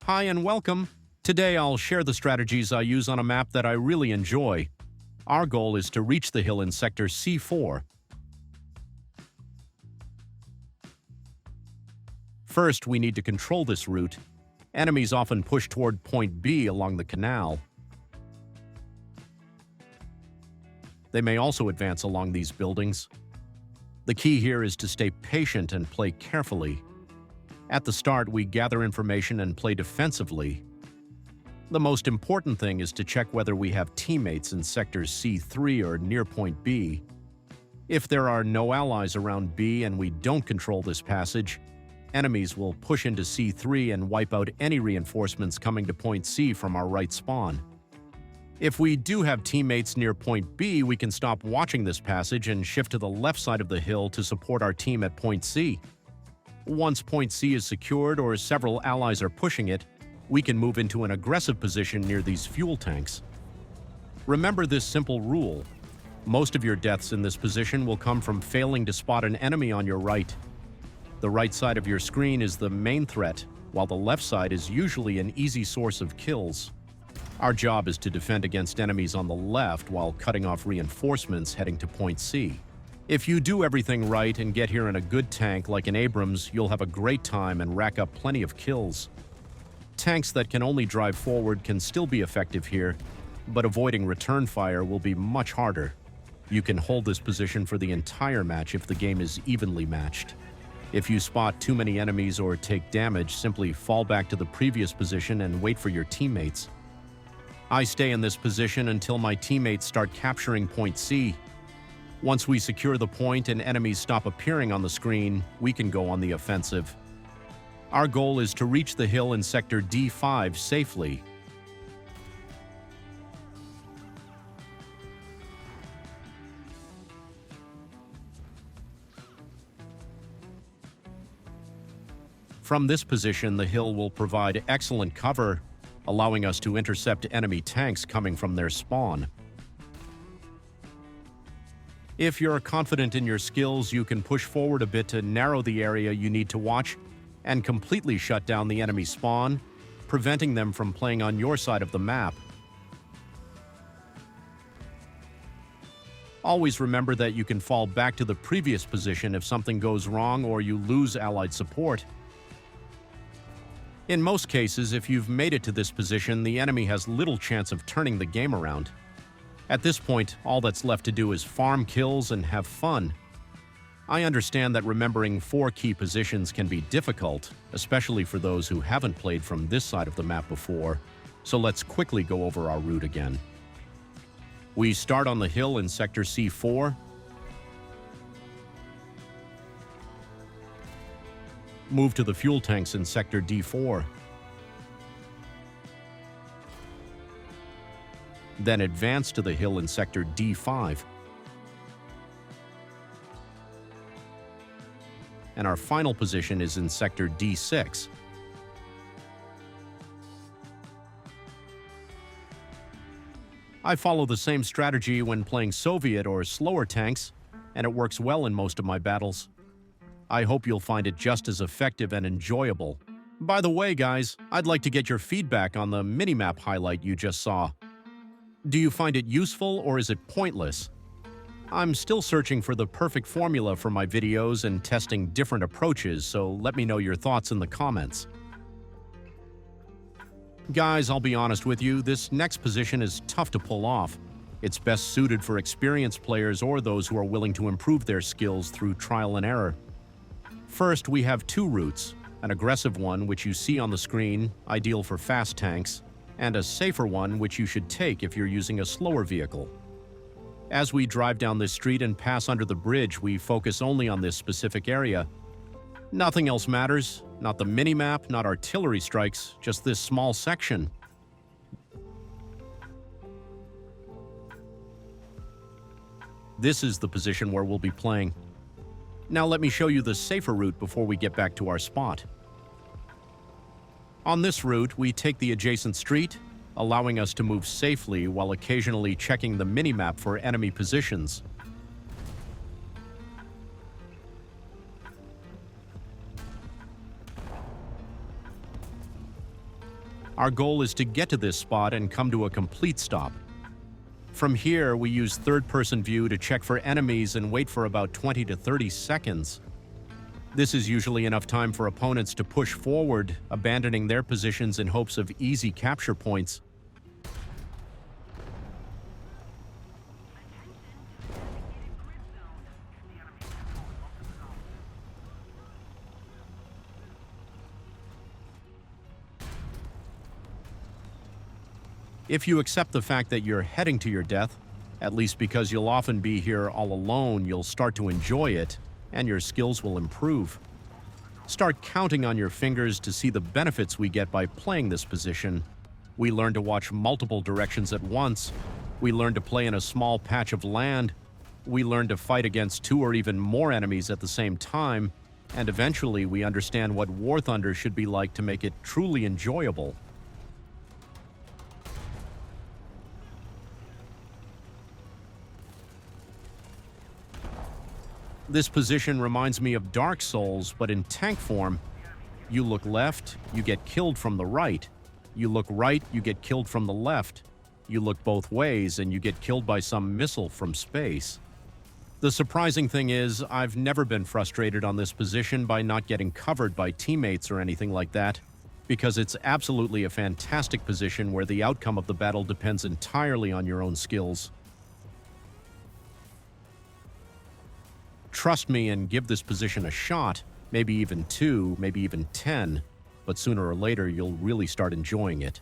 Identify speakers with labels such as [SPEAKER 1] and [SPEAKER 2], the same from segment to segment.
[SPEAKER 1] Hi and welcome. Today I'll share the strategies I use on a map that I really enjoy. Our goal is to reach the hill in Sector C4. First, we need to control this route. Enemies often push toward Point B along the canal. They may also advance along these buildings. The key here is to stay patient and play carefully. At the start, we gather information and play defensively. The most important thing is to check whether we have teammates in sectors C3 or near point B. If there are no allies around B and we don't control this passage, enemies will push into C3 and wipe out any reinforcements coming to point C from our right spawn. If we do have teammates near point B, we can stop watching this passage and shift to the left side of the hill to support our team at point C. Once point C is secured or several allies are pushing it, we can move into an aggressive position near these fuel tanks. Remember this simple rule. Most of your deaths in this position will come from failing to spot an enemy on your right. The right side of your screen is the main threat, while the left side is usually an easy source of kills. Our job is to defend against enemies on the left while cutting off reinforcements heading to point C. If you do everything right and get here in a good tank like an Abrams, you'll have a great time and rack up plenty of kills. Tanks that can only drive forward can still be effective here, but avoiding return fire will be much harder. You can hold this position for the entire match if the game is evenly matched. If you spot too many enemies or take damage, simply fall back to the previous position and wait for your teammates. I stay in this position until my teammates start capturing point C. Once we secure the point and enemies stop appearing on the screen, we can go on the offensive. Our goal is to reach the hill in Sector D5 safely. From this position, the hill will provide excellent cover, allowing us to intercept enemy tanks coming from their spawn. If you're confident in your skills, you can push forward a bit to narrow the area you need to watch and completely shut down the enemy spawn, preventing them from playing on your side of the map. Always remember that you can fall back to the previous position if something goes wrong or you lose allied support. In most cases, if you've made it to this position, the enemy has little chance of turning the game around. At this point, all that's left to do is farm kills and have fun. I understand that remembering 4 key positions can be difficult, especially for those who haven't played from this side of the map before, so let's quickly go over our route again. We start on the hill in Sector C4, move to the fuel tanks in Sector D4, then advance to the hill in Sector D5. And our final position is in Sector D6. I follow the same strategy when playing Soviet or slower tanks, and it works well in most of my battles. I hope you'll find it just as effective and enjoyable. By the way, guys, I'd like to get your feedback on the minimap highlight you just saw. Do you find it useful or is it pointless? I'm still searching for the perfect formula for my videos and testing different approaches, so let me know your thoughts in the comments. Guys, I'll be honest with you, this next position is tough to pull off. It's best suited for experienced players or those who are willing to improve their skills through trial and error. First, we have 2 routes, an aggressive one which you see on the screen, ideal for fast tanks, and a safer one which you should take if you're using a slower vehicle. As we drive down this street and pass under the bridge, we focus only on this specific area. Nothing else matters, not the minimap, not artillery strikes, just this small section. This is the position where we'll be playing. Now let me show you the safer route before we get back to our spot. On this route, we take the adjacent street, allowing us to move safely while occasionally checking the minimap for enemy positions. Our goal is to get to this spot and come to a complete stop. From here, we use third-person view to check for enemies and wait for about 20 to 30 seconds. This is usually enough time for opponents to push forward, abandoning their positions in hopes of easy capture points. If you accept the fact that you're heading to your death, at least because you'll often be here all alone, you'll start to enjoy it, and your skills will improve. Start counting on your fingers to see the benefits we get by playing this position. We learn to watch multiple directions at once. We learn to play in a small patch of land. We learn to fight against 2 or even more enemies at the same time. And eventually, we understand what War Thunder should be like to make it truly enjoyable. This position reminds me of Dark Souls, but in tank form. You look left, you get killed from the right. You look right, you get killed from the left. You look both ways, and you get killed by some missile from space. The surprising thing is, I've never been frustrated on this position by not getting covered by teammates or anything like that, because it's absolutely a fantastic position where the outcome of the battle depends entirely on your own skills. Trust me and give this position a shot, maybe even 2, maybe even 10, but sooner or later you'll really start enjoying it.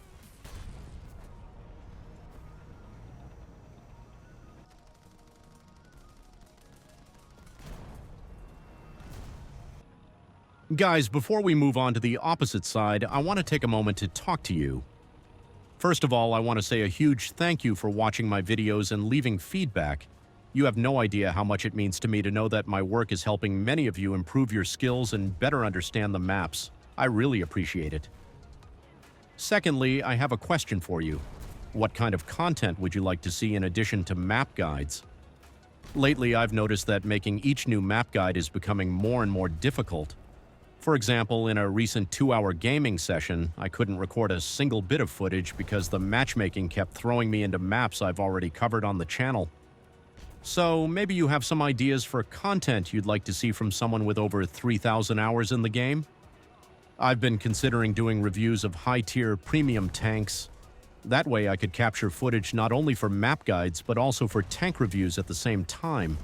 [SPEAKER 1] Guys, before we move on to the opposite side, I want to take a moment to talk to you. First of all, I want to say a huge thank you for watching my videos and leaving feedback. You have no idea how much it means to me to know that my work is helping many of you improve your skills and better understand the maps. I really appreciate it. Secondly, I have a question for you. What kind of content would you like to see in addition to map guides? Lately, I've noticed that making each new map guide is becoming more and more difficult. For example, in a recent 2-hour gaming session, I couldn't record a single bit of footage because the matchmaking kept throwing me into maps I've already covered on the channel. So maybe you have some ideas for content you'd like to see from someone with over 3,000 hours in the game? I've been considering doing reviews of high-tier premium tanks. That way I could capture footage not only for map guides but also for tank reviews at the same time.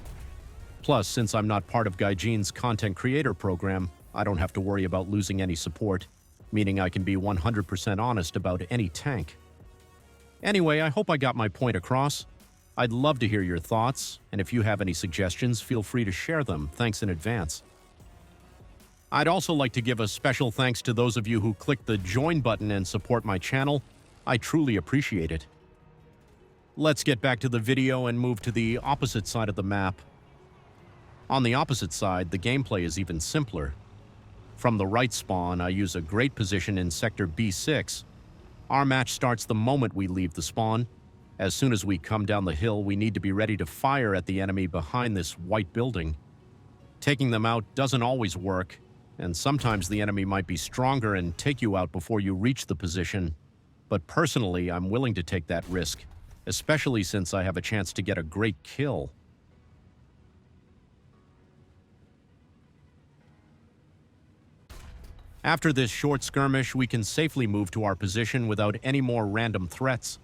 [SPEAKER 1] Plus, since I'm not part of Gaijin's content creator program, I don't have to worry about losing any support, meaning I can be 100% honest about any tank. Anyway, I hope I got my point across. I'd love to hear your thoughts, and if you have any suggestions, feel free to share them. Thanks in advance. I'd also like to give a special thanks to those of you who clicked the join button and support my channel. I truly appreciate it. Let's get back to the video and move to the opposite side of the map. On the opposite side, the gameplay is even simpler. From the right spawn, I use a great position in Sector B6. Our match starts the moment we leave the spawn. As soon as we come down the hill, we need to be ready to fire at the enemy behind this white building. Taking them out doesn't always work, and sometimes the enemy might be stronger and take you out before you reach the position. But personally, I'm willing to take that risk, especially since I have a chance to get a great kill. After this short skirmish, we can safely move to our position without any more random threats.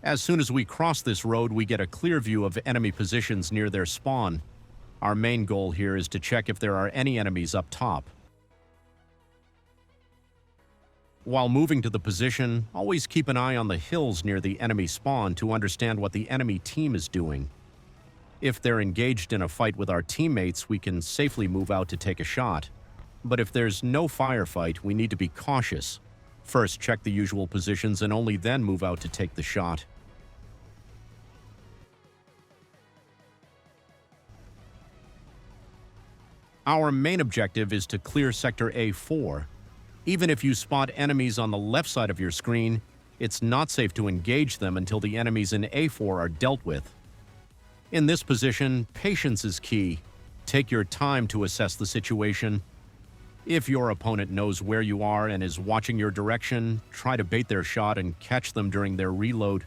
[SPEAKER 1] As soon as we cross this road, we get a clear view of enemy positions near their spawn. Our main goal here is to check if there are any enemies up top. While moving to the position, always keep an eye on the hills near the enemy spawn to understand what the enemy team is doing. If they're engaged in a fight with our teammates, we can safely move out to take a shot. But if there's no firefight, we need to be cautious. First, check the usual positions and only then move out to take the shot. Our main objective is to clear Sector A4. Even if you spot enemies on the left side of your screen, it's not safe to engage them until the enemies in A4 are dealt with. In this position, patience is key. Take your time to assess the situation. If your opponent knows where you are and is watching your direction, try to bait their shot and catch them during their reload.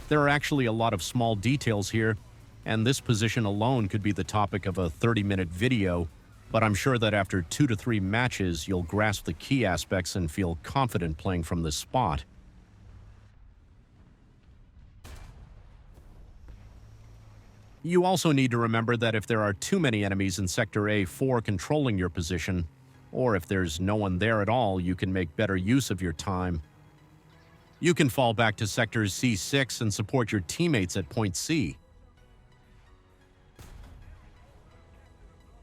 [SPEAKER 1] There are actually a lot of small details here, and this position alone could be the topic of a 30-minute video, but I'm sure that after 2 to 3 matches, you'll grasp the key aspects and feel confident playing from this spot. You also need to remember that if there are too many enemies in Sector A4 controlling your position, or if there's no one there at all, you can make better use of your time. You can fall back to Sector C6 and support your teammates at Point C.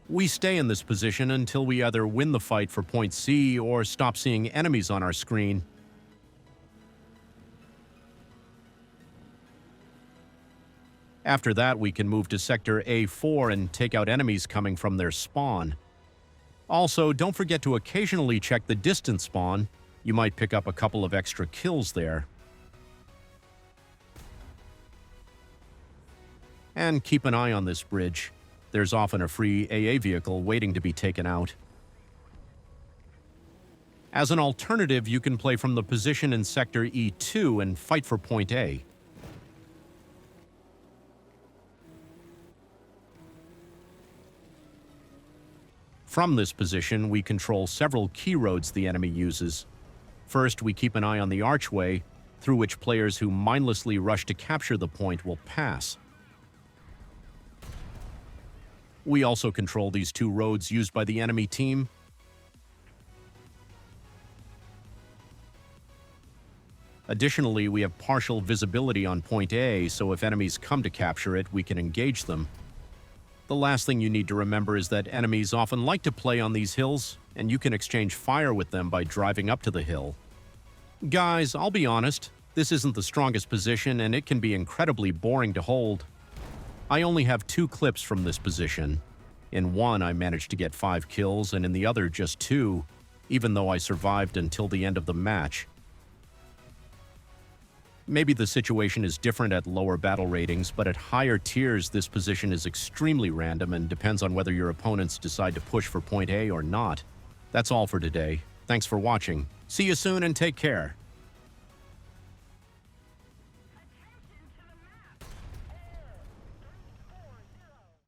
[SPEAKER 1] We stay in this position until we either win the fight for Point C or stop seeing enemies on our screen. After that, we can move to Sector A4 and take out enemies coming from their spawn. Also, don't forget to occasionally check the distant spawn. You might pick up a couple of extra kills there. And keep an eye on this bridge. There's often a free AA vehicle waiting to be taken out. As an alternative, you can play from the position in Sector E2 and fight for Point A. From this position, we control several key roads the enemy uses. First, we keep an eye on the archway, through which players who mindlessly rush to capture the point will pass. We also control these 2 roads used by the enemy team. Additionally, we have partial visibility on Point A, so if enemies come to capture it, we can engage them. The last thing you need to remember is that enemies often like to play on these hills, and you can exchange fire with them by driving up to the hill. Guys, I'll be honest, this isn't the strongest position and it can be incredibly boring to hold. I only have 2 clips from this position. In one, I managed to get 5 kills, and in the other, just 2, even though I survived until the end of the match. Maybe the situation is different at lower battle ratings, but at higher tiers, this position is extremely random and depends on whether your opponents decide to push for Point A or not. That's all for today. Thanks for watching. See you soon and take care.